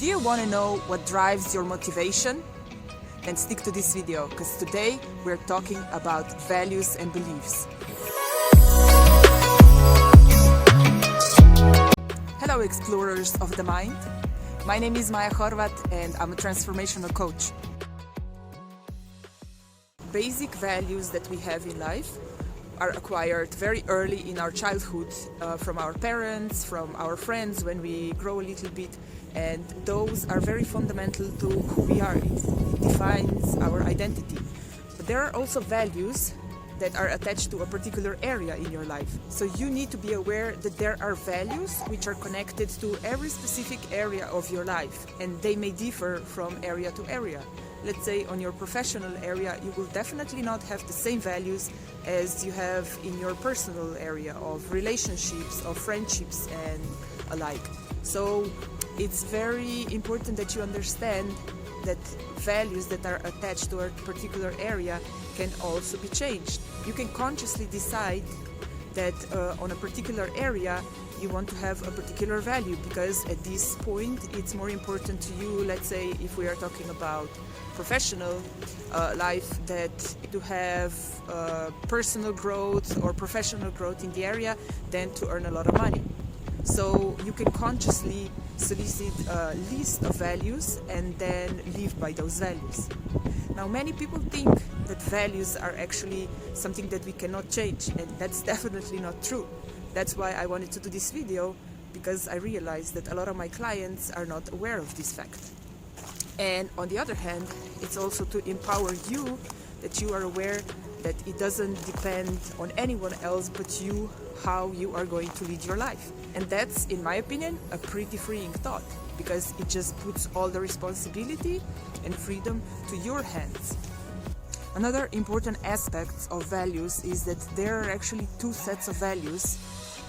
Do you want to know what drives your motivation? Then stick to this video, because today we're talking about values and beliefs. Hello explorers of the mind. My name is Maja Horvat and I'm a transformational coach. Basic values that we have in life are acquired very early in our childhood from our parents, from our friends when we grow a little bit, and those are very fundamental to who we are. It defines our identity. But there are also values that are attached to a particular area in your life. So you need to be aware that there are values which are connected to every specific area of your life, and they may differ from area to area. Let's say on your professional area, you will definitely not have the same values as you have in your personal area of relationships, of friendships and alike. So it's very important that you understand that values that are attached to a particular area can also be changed. You can consciously decide that on a particular area you want to have a particular value because at this point it's more important to you, let's say if we are talking about professional life, that to have personal growth or professional growth in the area than to earn a lot of money. So you can consciously solicit a list of values and then live by those values. Now many people think that values are actually something that we cannot change, and that's definitely not true. That's why I wanted to do this video, because I realized that a lot of my clients are not aware of this fact. And on the other hand, it's also to empower you, that you are aware that it doesn't depend on anyone else but you, how you are going to lead your life. And that's, in my opinion, a pretty freeing thought, because it just puts all the responsibility and freedom to your hands. Another important aspect of values is that there are actually two sets of values,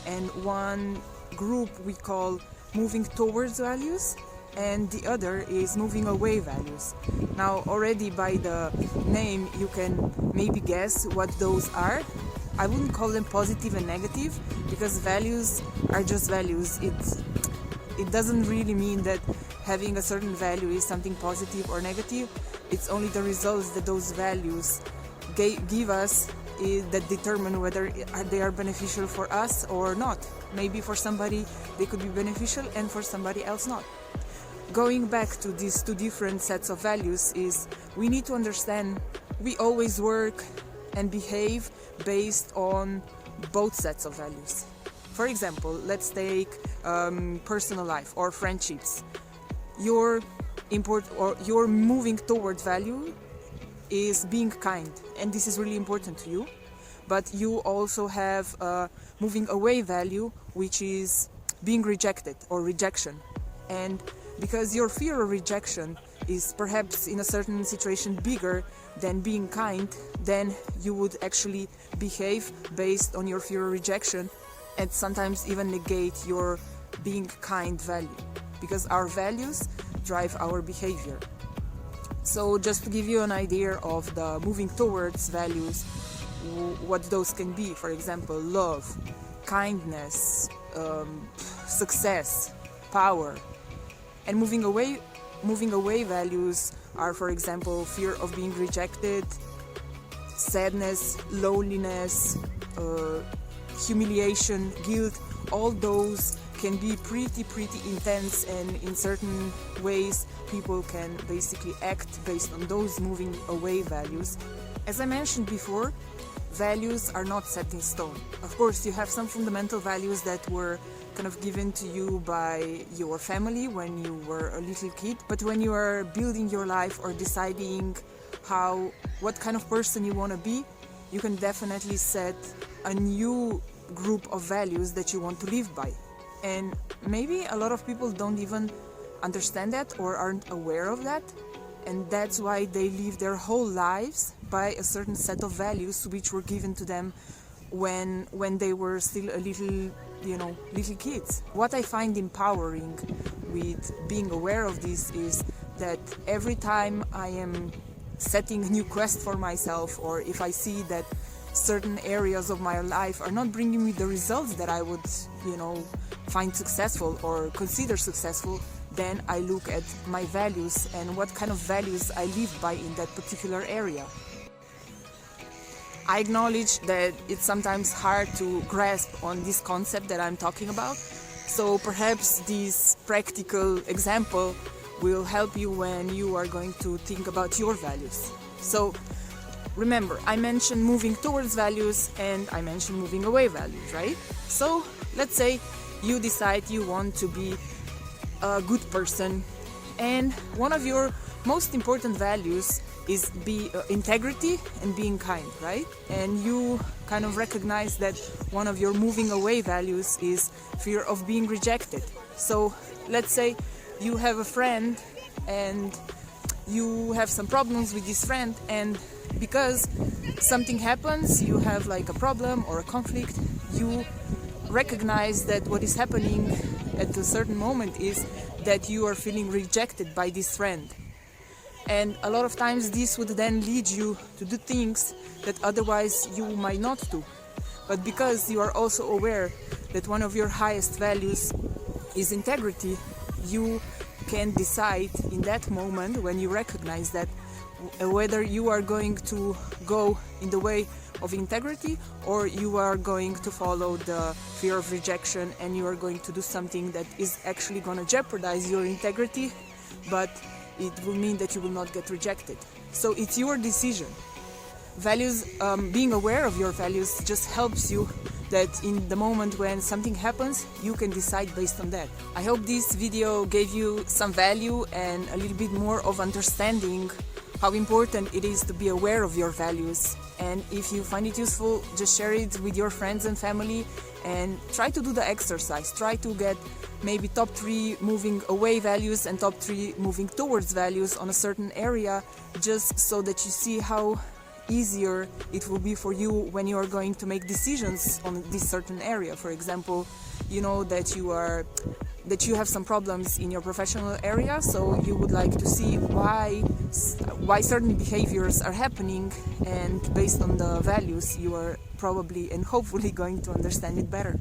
and one group we call moving towards values, and the other is moving away values. Now already by the name you can maybe guess what those are. I wouldn't call them positive and negative, because values are just values. It doesn't really mean that having a certain value is something positive or negative. It's only the results that those values give us that determine whether they are beneficial for us or not. Maybe for somebody they could be beneficial and for somebody else not. Going back to these two different sets of values is we need to understand we always work and behave based on both sets of values. For example, let's take personal life or friendships. Your moving toward value is being kind, and this is really important to you. But you also have a moving away value, which is being rejected or rejection. And because your fear of rejection is perhaps in a certain situation bigger than being kind, then you would actually behave based on your fear of rejection and sometimes even negate your being kind value, because our values drive our behavior. So just to give you an idea of the moving towards values, what those can be: for example, love, kindness, success, power. And moving away values are, for example, fear of being rejected, sadness, loneliness, humiliation, guilt. All those can be pretty intense, and in certain ways people can basically act based on those moving away values. As I mentioned before, values are not set in stone. Of course, you have some fundamental values that were kind of given to you by your family when you were a little kid, but when you are building your life or deciding what kind of person you want to be, you can definitely set a new group of values that you want to live by. And maybe a lot of people don't even understand that or aren't aware of that, and that's why they live their whole lives by a certain set of values which were given to them when they were still a little kids. What I find empowering with being aware of this is that every time I am setting a new quest for myself, or if I see that certain areas of my life are not bringing me the results that I would, find successful or consider successful, then I look at my values and what kind of values I live by in that particular area. I acknowledge that it's sometimes hard to grasp on this concept that I'm talking about, so perhaps this practical example will help you when you are going to think about your values. So remember, I mentioned moving towards values and I mentioned moving away values, right? So let's say you decide you want to be a good person, and one of your most important values is integrity and being kind, right? And you kind of recognize that one of your moving away values is fear of being rejected. So let's say you have a friend and you have some problems with this friend, and because something happens, you have like a problem or a conflict, you recognize that what is happening at a certain moment is that you are feeling rejected by this friend. And a lot of times this would then lead you to do things that otherwise you might not do. But because you are also aware that one of your highest values is integrity, you can decide in that moment, when you recognize that, whether you are going to go in the way of integrity or you are going to follow the fear of rejection and you are going to do something that is actually going to jeopardize your integrity, but it will mean that you will not get rejected. So it's your decision. Values, being aware of your values just helps you that in the moment when something happens, you can decide based on that. I hope this video gave you some value and a little bit more of understanding how important it is to be aware of your values. And if you find it useful, just share it with your friends and family and try to do the exercise. Try to get maybe top 3 moving away values and top 3 moving towards values on a certain area, just so that you see how easier it will be for you when you are going to make decisions on this certain area. For example, you know that you have some problems in your professional area, so you would like to see why certain behaviors are happening, and based on the values you are probably and hopefully going to understand it better.